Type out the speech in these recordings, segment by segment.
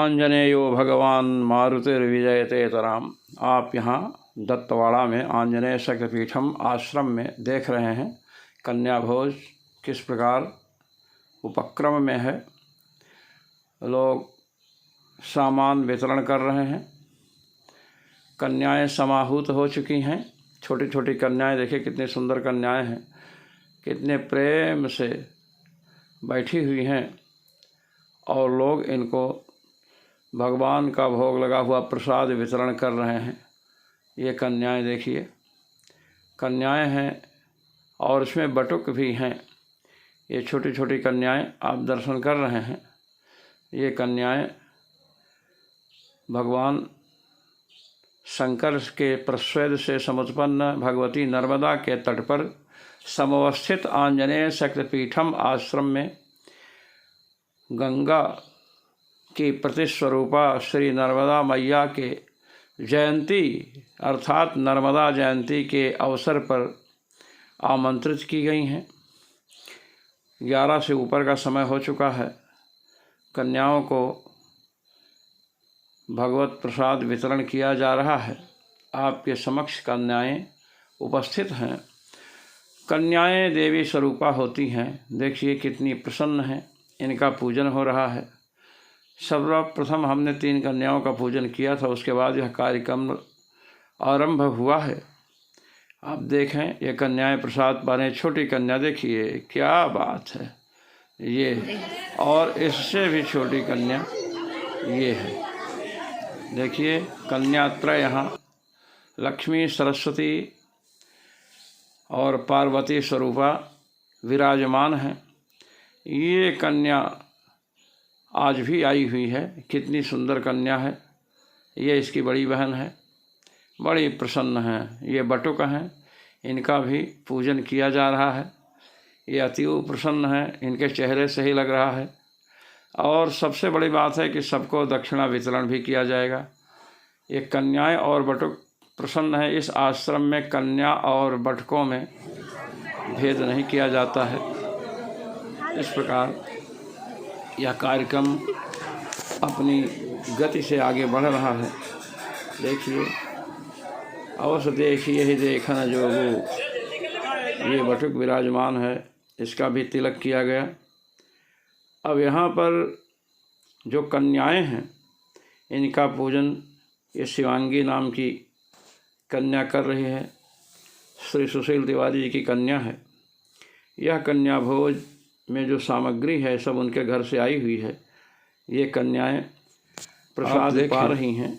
आंजनेयो भगवान मारुतिर्विजयतेतराम। आप यहाँ दत्तवाड़ा में आंजनेय शक्तिपीठम आश्रम में देख रहे हैं कन्या भोज किस प्रकार उपक्रम में है। लोग सामान वितरण कर रहे हैं। कन्याएं समाहूत हो चुकी हैं। छोटी छोटी कन्याएं, देखिए कितनी सुंदर कन्याएं हैं, कितने प्रेम से बैठी हुई हैं और लोग इनको भगवान का भोग लगा हुआ प्रसाद वितरण कर रहे हैं। ये कन्याएं देखिए, कन्याएं हैं और इसमें बटुक भी हैं। ये छोटी छोटी कन्याएं आप दर्शन कर रहे हैं। ये कन्याएं भगवान शंकर के प्रस्वेद से समुत्पन्न भगवती नर्मदा के तट पर समवस्थित आंजनेय शक्तिपीठम आश्रम में गंगा की प्रतिस्वरूपा श्री नर्मदा मैया के जयंती अर्थात नर्मदा जयंती के अवसर पर आमंत्रित की गई हैं। 11 से ऊपर का समय हो चुका है। कन्याओं को भगवत प्रसाद वितरण किया जा रहा है। आपके समक्ष कन्याएं उपस्थित हैं। कन्याएं देवी स्वरूपा होती हैं। देखिए कितनी प्रसन्न हैं। इनका पूजन हो रहा है। सर्वप्रथम हमने 3 कन्याओं का पूजन किया था, उसके बाद यह कार्यक्रम आरंभ हुआ है। आप देखें ये कन्याएं प्रसाद पा रहे हैं। छोटी कन्या देखिए क्या बात है ये, और इससे भी छोटी कन्या ये है। देखिए कन्यात्रय यहाँ लक्ष्मी, सरस्वती और पार्वती स्वरूपा विराजमान हैं। ये कन्या आज भी आई हुई है। कितनी सुंदर कन्या है। ये इसकी बड़ी बहन है, बड़ी प्रसन्न हैं। ये बटुक हैं, इनका भी पूजन किया जा रहा है। ये अतीव प्रसन्न हैं, इनके चेहरे से ही लग रहा है। और सबसे बड़ी बात है कि सबको दक्षिणा वितरण भी किया जाएगा। ये कन्याएं और बटुक प्रसन्न है। इस आश्रम में कन्या और बटुकों में भेद नहीं किया जाता है। इस प्रकार यह कार्यक्रम अपनी गति से आगे बढ़ रहा है। देखिए, अवश्य देखिए ही देखन जो वो ये बटुक विराजमान है, इसका भी तिलक किया गया। अब यहाँ पर जो कन्याएं हैं इनका पूजन ये शिवांगी नाम की कन्या कर रही है। श्री सुशील तिवारी जी की कन्या है। यह कन्या भोज में जो सामग्री है सब उनके घर से आई हुई है। ये कन्याएं प्रसाद पा रही हैं।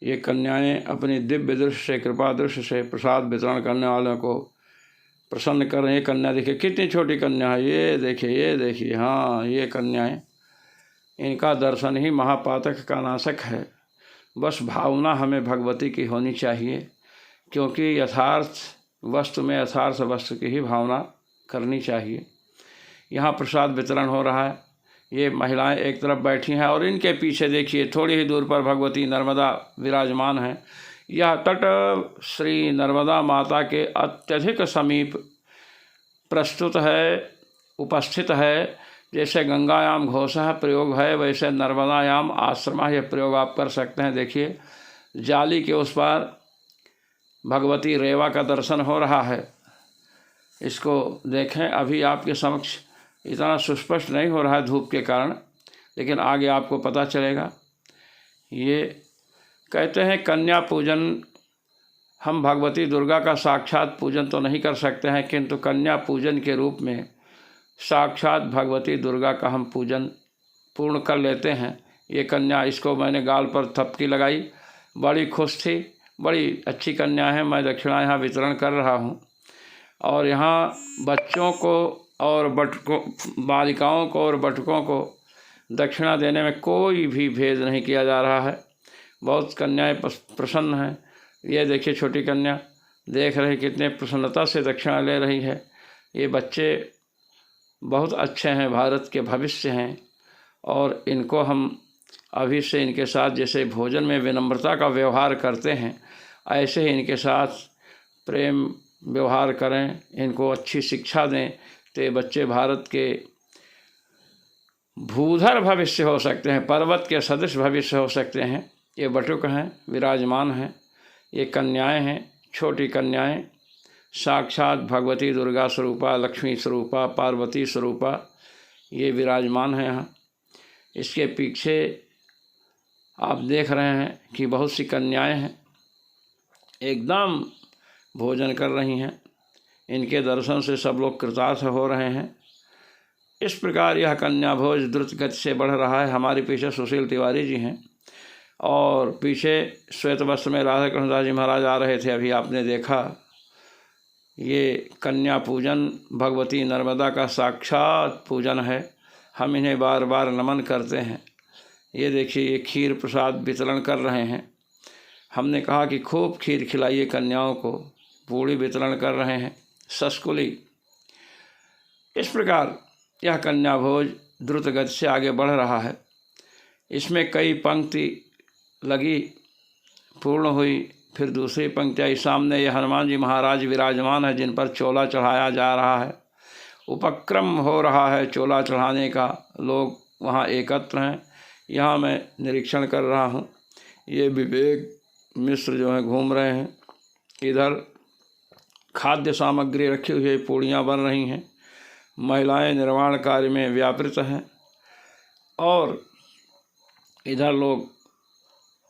ये कन्याएं अपनी दिव्य दृष्टि से, कृपा दृष्टि से प्रसाद वितरण करने वालों को प्रसन्न कर रही हैं। कन्या देखिए कितनी छोटी कन्या है। ये देखिए, हाँ ये कन्याएं, इनका दर्शन ही महापातक का नाशक है। बस भावना हमें भगवती की होनी चाहिए, क्योंकि यथार्थ वस्तु में यथार्थ वस्तु की ही भावना करनी चाहिए। यहाँ प्रसाद वितरण हो रहा है। ये महिलाएं एक तरफ बैठी हैं और इनके पीछे देखिए थोड़ी ही दूर पर भगवती नर्मदा विराजमान हैं। यह तट श्री नर्मदा माता के अत्यधिक समीप प्रस्तुत है, उपस्थित है। जैसे गंगायाम घोषः प्रयोग है, वैसे नर्मदायाम आश्रम यह प्रयोग आप कर सकते हैं। देखिए जाली के उस पार भगवती रेवा का दर्शन हो रहा है। इसको देखें। अभी आपके समक्ष इतना सुस्पष्ट नहीं हो रहा है धूप के कारण, लेकिन आगे आपको पता चलेगा। ये कहते हैं कन्या पूजन हम भगवती दुर्गा का साक्षात पूजन तो नहीं कर सकते हैं, किंतु कन्या पूजन के रूप में साक्षात भगवती दुर्गा का हम पूजन पूर्ण कर लेते हैं। ये कन्या, इसको मैंने गाल पर थपकी लगाई, बड़ी खुश थी। बड़ी अच्छी कन्या है। मैं दक्षिणा यहाँ वितरण कर रहा हूँ। और यहाँ बच्चों को और बटुकों, बालिकाओं को और बटुकों को दक्षिणा देने में कोई भी भेद नहीं किया जा रहा है। बहुत कन्याएं प्रसन्न हैं। ये देखिए छोटी कन्या देख रही कितने प्रसन्नता से दक्षिणा ले रही है। ये बच्चे बहुत अच्छे हैं, भारत के भविष्य हैं। और इनको हम अभी से इनके साथ जैसे भोजन में विनम्रता का व्यवहार करते हैं, ऐसे ही इनके साथ प्रेम व्यवहार करें, इनको अच्छी शिक्षा दें, तो ये बच्चे भारत के भूधर भविष्य हो सकते हैं, पर्वत के सदृश भविष्य हो सकते हैं। ये बटुक हैं, विराजमान हैं। ये कन्याएं हैं, छोटी कन्याएं, साक्षात भगवती दुर्गा स्वरूपा, लक्ष्मी स्वरूपा, पार्वती स्वरूपा ये विराजमान हैं यहाँ। इसके पीछे आप देख रहे हैं कि बहुत सी कन्याएं हैं, एकदम भोजन कर रही हैं। इनके दर्शन से सब लोग कृतार्थ हो रहे हैं। इस प्रकार यह कन्या भोज द्रुत गति से बढ़ रहा है। हमारे पीछे सुशील तिवारी जी हैं और पीछे श्वेत वस्त्र में राधा कृष्णदास जी महाराज आ रहे थे, अभी आपने देखा। ये कन्या पूजन भगवती नर्मदा का साक्षात पूजन है। हम इन्हें बार बार नमन करते हैं। ये देखिए, ये खीर प्रसाद वितरण कर रहे हैं। हमने कहा कि खूब खीर खिलाइए कन्याओं को, पूड़ी वितरण कर रहे हैं, सस्कुली। इस प्रकार यह कन्या भोज द्रुत गति से आगे बढ़ रहा है। इसमें कई पंक्ति लगी, पूर्ण हुई, फिर दूसरी पंक्ति आई। सामने ये हनुमान जी महाराज विराजमान है, जिन पर चोला चढ़ाया जा रहा है। उपक्रम हो रहा है चोला चढ़ाने का, लोग वहाँ एकत्र हैं। यहाँ मैं निरीक्षण कर रहा हूँ। ये विवेक मिश्र जो हैं घूम रहे हैं। इधर खाद्य सामग्री रखी हुई है, पूड़ियाँ बन रही हैं। महिलाएं निर्माण कार्य में व्यापृत हैं और इधर लोग,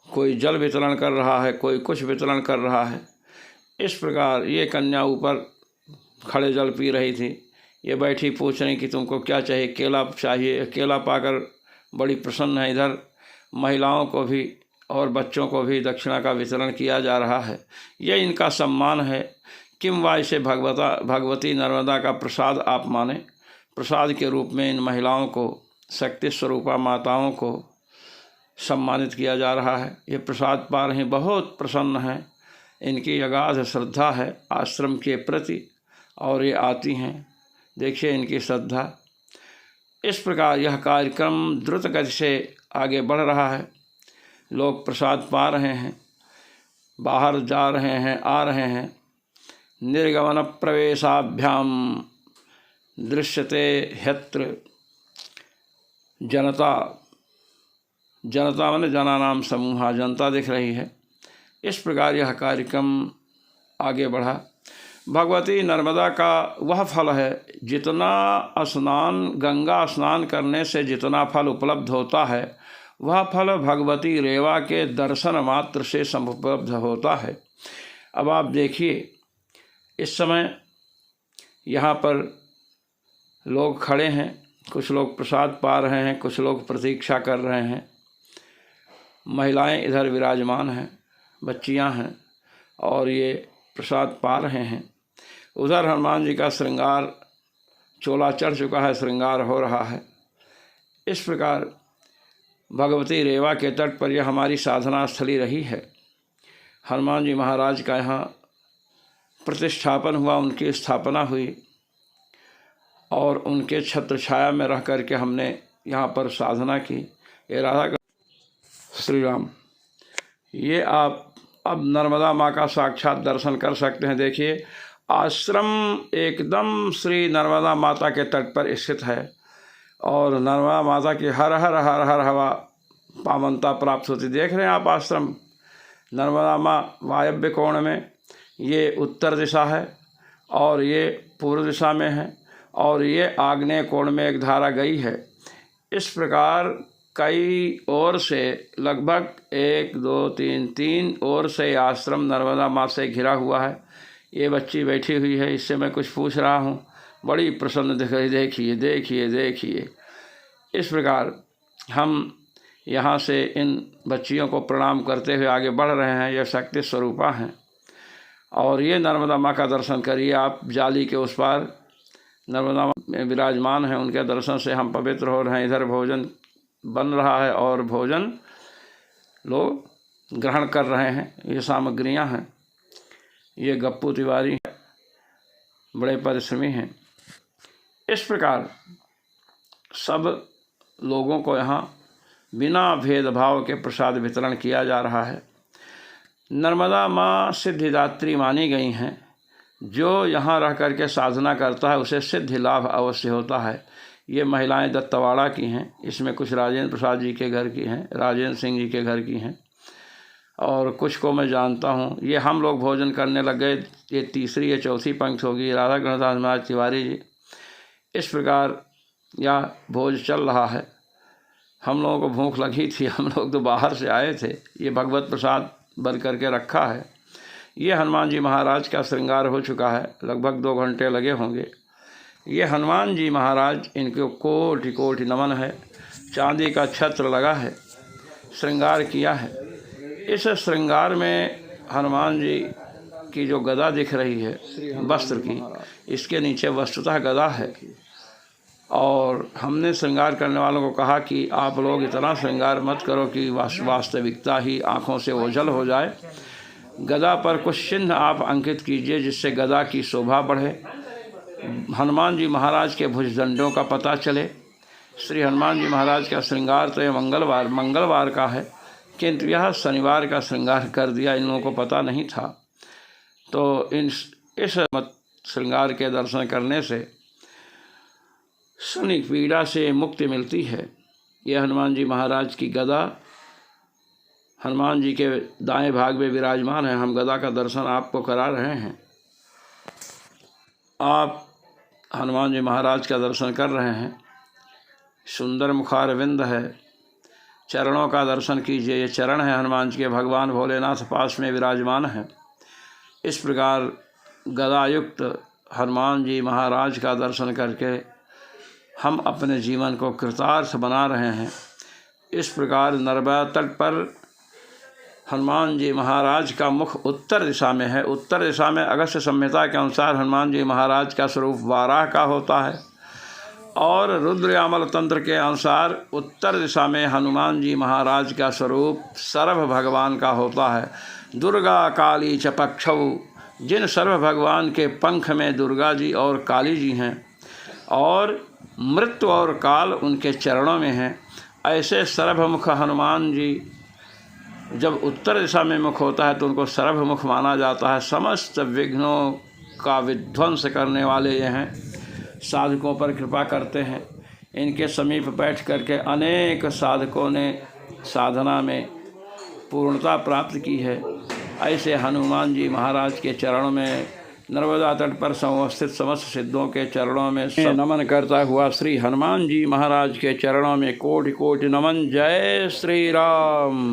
कोई जल वितरण कर रहा है, कोई कुछ वितरण कर रहा है। इस प्रकार ये कन्या ऊपर खड़े जल पी रही थी। ये बैठी पूछ रही कि तुमको क्या चाहिए? केला चाहिए। केला पाकर बड़ी प्रसन्न है। इधर महिलाओं को भी और बच्चों को भी दक्षिणा का वितरण किया जा रहा है। ये इनका सम्मान है। किम वा इसे भगवती नर्मदा का प्रसाद आप माने। प्रसाद के रूप में इन महिलाओं को, शक्ति स्वरूपा माताओं को सम्मानित किया जा रहा है। ये प्रसाद पा रहे हैं, बहुत प्रसन्न हैं। इनकी अगाध श्रद्धा है आश्रम के प्रति और ये आती हैं। देखिए इनकी श्रद्धा। इस प्रकार यह कार्यक्रम द्रुत गति से आगे बढ़ रहा है। लोग प्रसाद पा रहे हैं, बाहर जा रहे हैं, आ रहे हैं। निर्गमन प्रवेशाभ्याम दृश्यते ह्यत्र जनता। जनता माने जनानाम समूह, जनता दिख रही है। इस प्रकार यह कार्यक्रम आगे बढ़ा। भगवती नर्मदा का वह फल है, जितना स्नान, गंगा स्नान करने से जितना फल उपलब्ध होता है, वह फल भगवती रेवा के दर्शन मात्र से उपलब्ध होता है। अब आप देखिए, इस समय यहाँ पर लोग खड़े हैं, कुछ लोग प्रसाद पा रहे हैं, कुछ लोग प्रतीक्षा कर रहे हैं। महिलाएं इधर विराजमान हैं, बच्चियां हैं और ये प्रसाद पा रहे हैं। उधर हनुमान जी का श्रृंगार, चोला चढ़ चुका है, श्रृंगार हो रहा है। इस प्रकार भगवती रेवा के तट पर यह हमारी साधना स्थली रही है। हनुमान जी महाराज का यहाँ प्रतिष्ठापन हुआ, उनकी स्थापना हुई और उनके छत्र छाया में रह कर के हमने यहाँ पर साधना की। ये राधा का श्री राम। ये आप अब नर्मदा माँ का साक्षात दर्शन कर सकते हैं। देखिए, आश्रम एकदम श्री नर्मदा माता के तट पर स्थित है और नर्मदा माता की हर हर हर हर हवा पावनता प्राप्त होती। देख रहे हैं आप आश्रम, नर्मदा माँ वायव्य कोण में, ये उत्तर दिशा है और ये पूर्व दिशा में है और ये आग्नेय कोण में एक धारा गई है। इस प्रकार कई ओर से, लगभग 1 2 3 ओर से आश्रम नर्मदा माँ से घिरा हुआ है। ये बच्ची बैठी हुई है, इससे मैं कुछ पूछ रहा हूँ, बड़ी प्रसन्न दिख रही। देखिए देखिए देखिए। इस प्रकार हम यहाँ से इन बच्चियों को प्रणाम करते हुए आगे बढ़ रहे हैं। यह शक्ति स्वरूपा हैं और ये नर्मदा माँ का दर्शन करिए आप। जाली के उस पार नर्मदा में विराजमान हैं, उनके दर्शन से हम पवित्र हो रहे हैं। इधर भोजन बन रहा है और भोजन लोग ग्रहण कर रहे हैं। ये सामग्रियां हैं। ये गप्पू तिवारी बड़े परिश्रमी हैं। इस प्रकार सब लोगों को यहाँ बिना भेदभाव के प्रसाद वितरण किया जा रहा है। नर्मदा माँ सिद्धिदात्री मानी गई हैं। जो यहाँ रह कर के साधना करता है उसे सिद्धि लाभ अवश्य होता है। ये महिलाएं दत्तवाड़ा की हैं, इसमें कुछ राजेंद्र प्रसाद जी के घर की हैं, राजेंद्र सिंह जी के घर की हैं, और कुछ को मैं जानता हूँ। ये हम लोग भोजन करने लग गए। ये तीसरी या चौथी पंक्ति होगी, राधा गणदास महाराज तिवारी जी। इस प्रकार यह भोज चल रहा है। हम लोगों को भूख लगी थी, हम लोग तो बाहर से आए थे। ये भगवत प्रसाद बन करके रखा है। ये हनुमान जी महाराज का श्रृंगार हो चुका है, लगभग 2 घंटे लगे होंगे। ये हनुमान जी महाराज, इनको कोटि कोटि नमन है। चांदी का छत्र लगा है, श्रृंगार किया है। इस श्रृंगार में हनुमान जी की जो गदा दिख रही है वस्त्र की, इसके नीचे वस्तुतः गदा है। और हमने श्रृंगार करने वालों को कहा कि आप लोग इतना श्रृंगार मत करो कि वास्तविकता ही आँखों से ओझल हो जाए। गदा पर कुछ चिन्ह आप अंकित कीजिए जिससे गदा की शोभा बढ़े, हनुमान जी महाराज के भुजदंडों का पता चले। श्री हनुमान जी महाराज का श्रृंगार तो ये मंगलवार का है, किंतु यह शनिवार का श्रृंगार कर दिया, इन लोगों को पता नहीं था। तो इस श्रृंगार के दर्शन करने से शनि पीड़ा से मुक्ति मिलती है। यह हनुमान जी महाराज की गदा हनुमान जी के दाएं भाग में विराजमान है। हम गदा का दर्शन आपको करा रहे हैं। आप हनुमान जी महाराज का दर्शन कर रहे हैं। सुंदर मुखारविंद है, चरणों का दर्शन कीजिए। ये चरण है हनुमान जी के, भगवान भोलेनाथ पास में विराजमान है। इस प्रकार गदायुक्त हनुमान जी महाराज का दर्शन करके हम अपने जीवन को कृतार्थ बना रहे हैं। इस प्रकार नर्मदा तट पर हनुमान जी महाराज का मुख उत्तर दिशा में है। उत्तर दिशा में अगस्त्य संहिता के अनुसार हनुमान जी महाराज का स्वरूप वाराह का होता है, और रुद्रयामल तंत्र के अनुसार उत्तर दिशा में हनुमान जी महाराज का स्वरूप सर्व भगवान का होता है। दुर्गा काली च पक्षौ, जिन सर्व भगवान के पंख में दुर्गा जी और काली जी हैं, और मृत्यु और काल उनके चरणों में हैं। ऐसे सर्वमुख हनुमान जी जब उत्तर दिशा में मुख होता है तो उनको सर्वमुख माना जाता है। समस्त विघ्नों का विध्वंस करने वाले ये हैं, साधकों पर कृपा करते हैं। इनके समीप बैठ करके अनेक साधकों ने साधना में पूर्णता प्राप्त की है। ऐसे हनुमान जी महाराज के चरणों में, नर्मदा तट पर संवस्थित समस्त सिद्धों के चरणों में नमन करता हुआ श्री हनुमान जी महाराज के चरणों में कोटि कोटि नमन। जय श्री राम।